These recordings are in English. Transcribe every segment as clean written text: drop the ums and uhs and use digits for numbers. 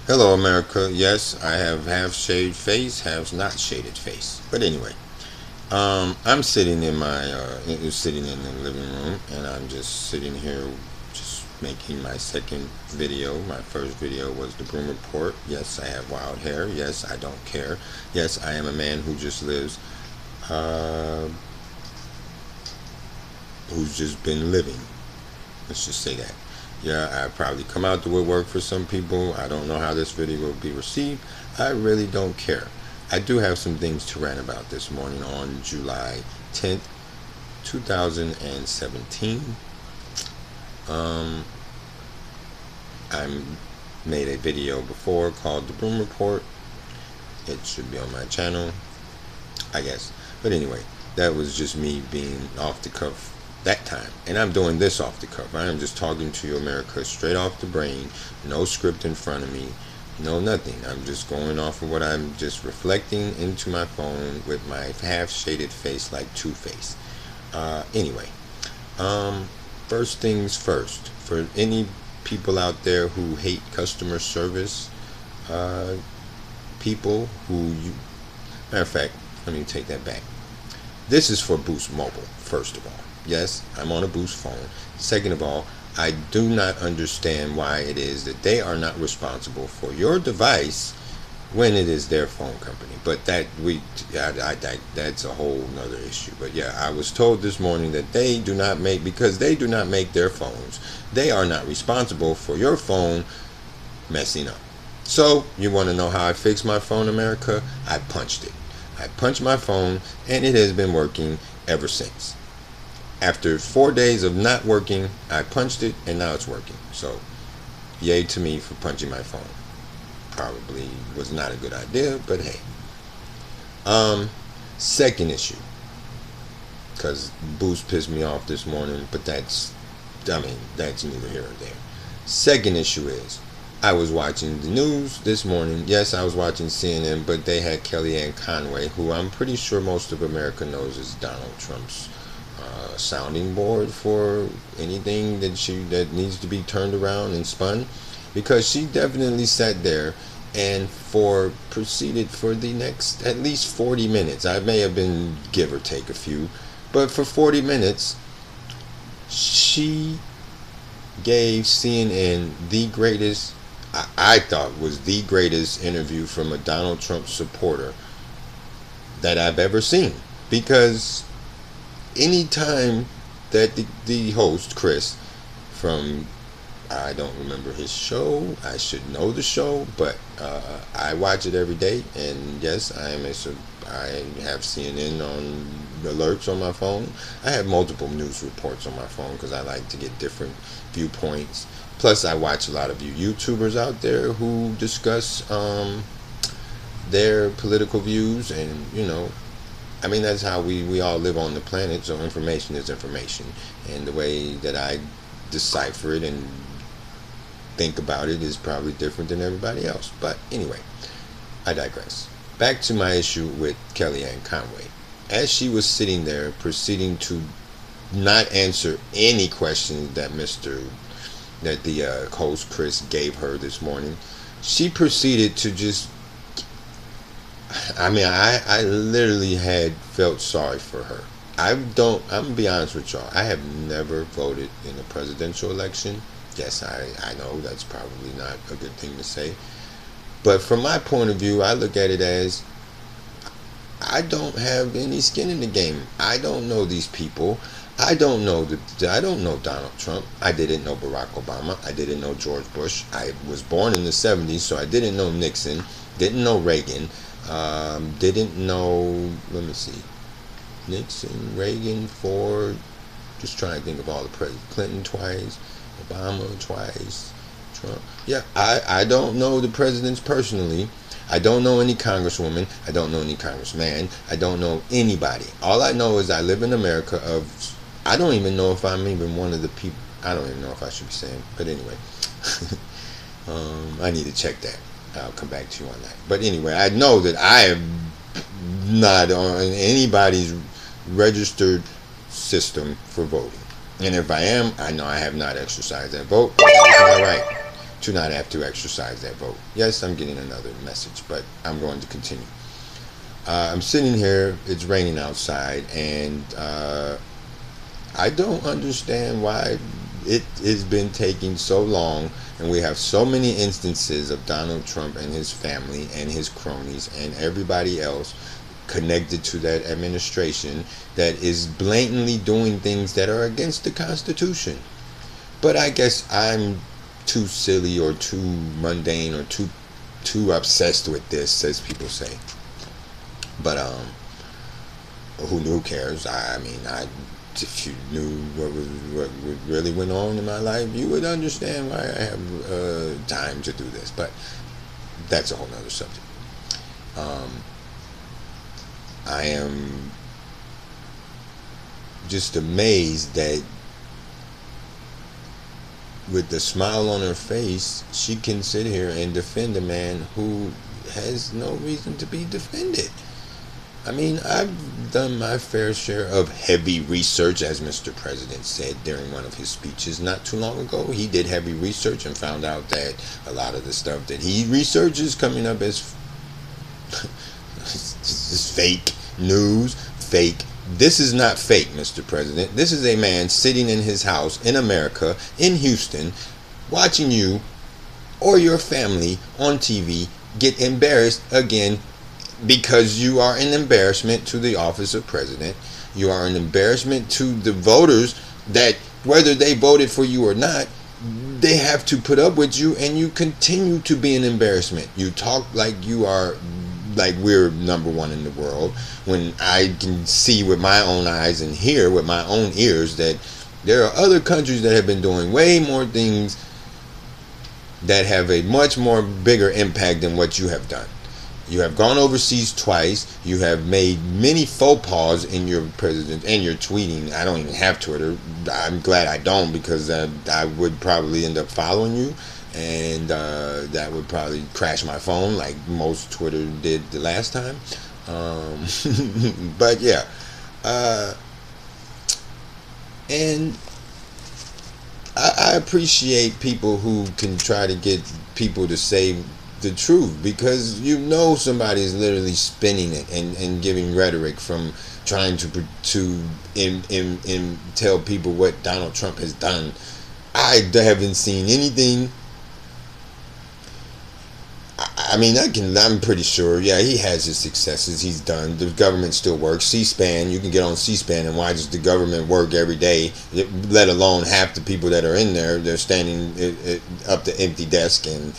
Hello, America. Yes, I have half shaved face, half not shaded face. But anyway, I'm sitting in sitting in the living room, and I'm just sitting here, just making my second video. My first video was the Broom Report. Yes, I have wild hair. Yes, I don't care. Yes, I am a man who just lives, uh, who's just been living. Let's just say that. Yeah, I probably come out the woodwork for some people. I don't know how this video will be received. I really don't care. I do have some things to rant about this morning on July 10th, 2017. Um, I made a video before called The Broom Report. It should be on my channel, I guess. But anyway, that was just me being off the cuff that time. And I'm doing this off the cuff. I am just talking to you, America, straight off the brain. No script in front of me. No, nothing. I'm just going off of what I'm just reflecting into my phone with my half shaded face like Two-Face. Anyway, um, first things first. For any people out there who hate customer service, uh, people who you, matter of fact, let me take that back. This is for Boost Mobile, first of all. Yes, I'm on a Boost phone. Second of all, I do not understand why it is that they are not responsible for your device when it is their phone company. But that's a whole nother issue. But yeah, I was told this morning that because they do not make their phones, they are not responsible for your phone messing up. So, you want to know how I fixed my phone, America? I punched it. I punched my phone, and it has been working ever since. After 4 days of not working, I punched it, and now it's working. So, yay to me for punching my phone. Probably was not a good idea, but hey. Second issue, because Boost pissed me off this morning, but that's neither here or there. Second issue is, I was watching the news this morning. Yes, I was watching CNN, but they had Kellyanne Conway, who I'm pretty sure most of America knows is Donald Trump's sounding board for anything that needs to be turned around and spun, because she definitely sat there and proceeded for the next at least 40 minutes. I may have been give or take a few, but for 40 minutes, she gave CNN the greatest, I thought was the greatest interview from a Donald Trump supporter that I've ever seen. Because anytime that the host, Chris, from, I don't remember his show, I should know the show, but I watch it every day, and yes, I have CNN on alerts on my phone. I have multiple news reports on my phone because I like to get different viewpoints. Plus, I watch a lot of you YouTubers out there who discuss their political views, and that's how we all live on the planet. So information is information, and the way that I decipher it and think about it is probably different than everybody else. But anyway, I digress. Back to my issue with Kellyanne Conway. As she was sitting there proceeding to not answer any questions that the host Chris gave her this morning, she proceeded to just, I literally had felt sorry for her. I'm gonna be honest with y'all, I have never voted in a presidential election. Yes, I know that's probably not a good thing to say, but from my point of view, I look at it as, I don't have any skin in the game. I don't know these people. I don't know Donald Trump. I didn't know Barack Obama. I didn't know George Bush. I was born in the 70s, so I didn't know Nixon. Didn't know Reagan. Didn't know, let me see, Nixon, Reagan, Ford. Just trying to think of all the presidents. Clinton twice, Obama twice, Trump. Yeah, I don't know the presidents personally. I don't know any congresswoman. I don't know any congressman. I don't know anybody. All I know is I live in America I don't even know if I'm even one of the people. I don't even know if I should be saying. But anyway, I need to check that. I'll come back to you on that. But anyway, I know that I am not on anybody's registered system for voting. And if I am, I know I have not exercised that vote. That's my right to not have to exercise that vote. Yes, I'm getting another message, but I'm going to continue. I'm sitting here, it's raining outside, and I don't understand why it has been taking so long, and we have so many instances of Donald Trump and his family and his cronies and everybody else connected to that administration that is blatantly doing things that are against the Constitution. But I guess I'm too silly or too mundane or too obsessed with this, as people say. But who cares? I mean, if you knew what really went on in my life, you would understand why I have time to do this. But that's a whole nother subject. I am just amazed that with the smile on her face, she can sit here and defend a man who has no reason to be defended. I mean, I've done my fair share of heavy research, as Mr. President said during one of his speeches not too long ago. He did heavy research and found out that a lot of the stuff that he researches coming up as fake news, fake. This is not fake, Mr. President. This is a man sitting in his house in America, in Houston, watching you or your family on TV get embarrassed again, because you are an embarrassment to the office of president. You are an embarrassment to the voters that, whether they voted for you or not, they have to put up with you, and you continue to be an embarrassment. You talk like you are, like we're number one in the world, when I can see with my own eyes and hear with my own ears that there are other countries that have been doing way more things that have a much more bigger impact than what you have done. You have gone overseas twice. You have made many faux pas in your president and your tweeting. I don't even have Twitter. I'm glad I don't, because I would probably end up following you, and that would probably crash my phone like most Twitter did the last time. But yeah, and I appreciate people who can try to get people to say the truth, because you know somebody is literally spinning it and giving rhetoric from trying to tell people what Donald Trump has done. I haven't seen anything. I mean, I'm pretty sure, yeah, he has his successes. He's done. The government still works. C-SPAN, you can get on C-SPAN and watch the government work every day, let alone half the people that are in there. They're standing up the empty desk and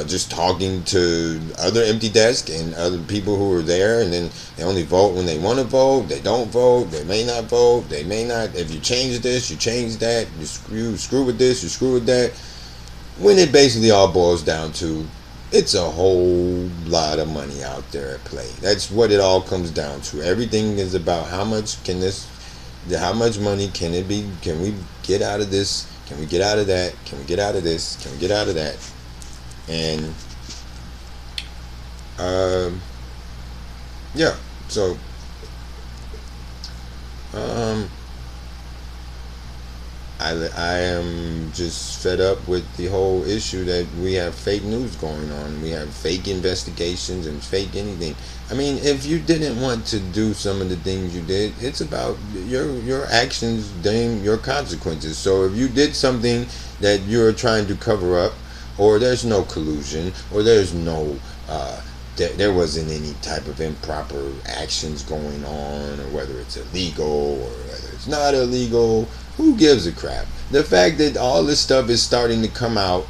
just talking to other empty desk and other people who are there, and then they only vote when they want to vote. They don't vote. They may not vote. They may not. If you change this, you change that. You screw with this, you screw with that. When it basically all boils down to, it's a whole lot of money out there at play. That's what it all comes down to. Everything is about how much money can it be? Can we get out of this? Can we get out of that? Can we get out of this? Can we get out of that? And yeah, so I am just fed up with the whole issue that we have fake news going on. We have fake investigations and fake anything. I mean, if you didn't want to do some of the things you did, it's about your actions, then your consequences. So if you did something that you're trying to cover up, or there's no collusion, or there's no there wasn't any type of improper actions going on, or whether it's illegal or whether it's not illegal, who gives a crap? The fact that all this stuff is starting to come out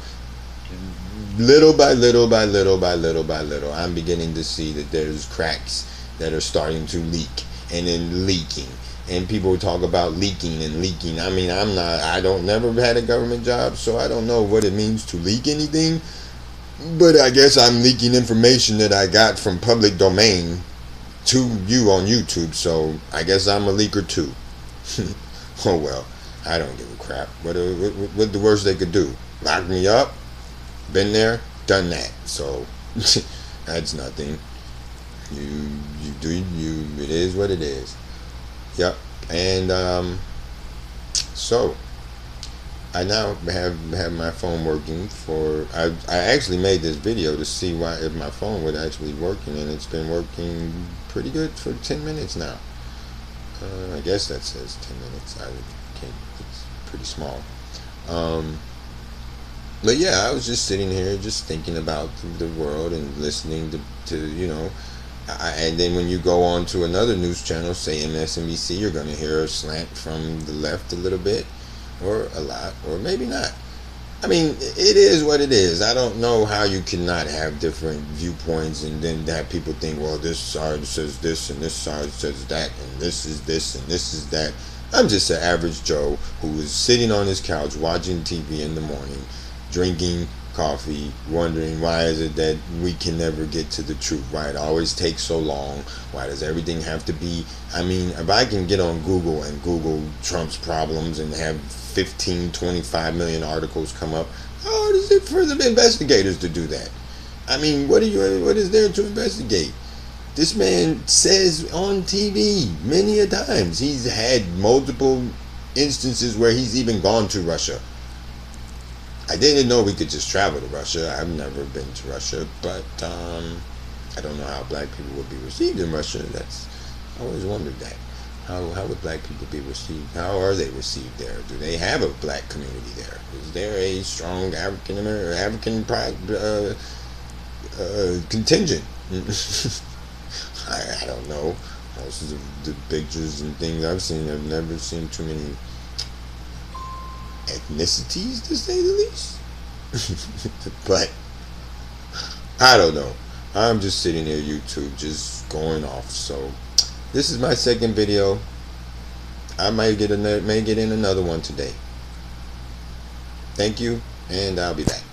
little by little by little by little by little, I'm beginning to see that there's cracks that are starting to leak, and then leaking. And people talk about leaking and leaking. I mean, I never had a government job, so I don't know what it means to leak anything. But I guess I'm leaking information that I got from public domain to you on YouTube, so I guess I'm a leaker too. Oh well, I don't give a crap. What the worst they could do? Lock me up? Been there, done that. So that's nothing. You do you. It is what it is. Yep. And so I now have my phone working for. I actually made this video to see why if my phone would actually working, and it's been working pretty good for 10 minutes now. I guess that says 10 minutes. I can't. It's pretty small. Um, but yeah, I was just sitting here, just thinking about the world and listening to and then when you go on to another news channel, say MSNBC, you're going to hear a slant from the left a little bit, or a lot, or maybe not. I mean, it is what it is. I don't know how you cannot have different viewpoints and then have people think, well, this side says this and this side says that, and this is this and this is that. I'm just an average Joe who is sitting on his couch watching TV in the morning, drinking coffee, wondering why is it that we can never get to the truth, why it always takes so long, why does everything have to be, I mean, if I can get on Google and Google Trump's problems and have 15, 25 million articles come up, how hard is it for the investigators to do that? I mean, what is there to investigate? This man says on TV many a times he's had multiple instances where he's even gone to Russia. I didn't know we could just travel to Russia. I've never been to Russia, but I don't know how black people would be received in Russia. I always wondered that. How would black people be received? How are they received there? Do they have a black community there? Is there a strong African contingent? I don't know. Most of the pictures and things I've seen, I've never seen too many ethnicities, to say the least. But I don't know. I'm just sitting here, YouTube, just going off. So this is my second video. I may get in another one today. Thank you, and I'll be back.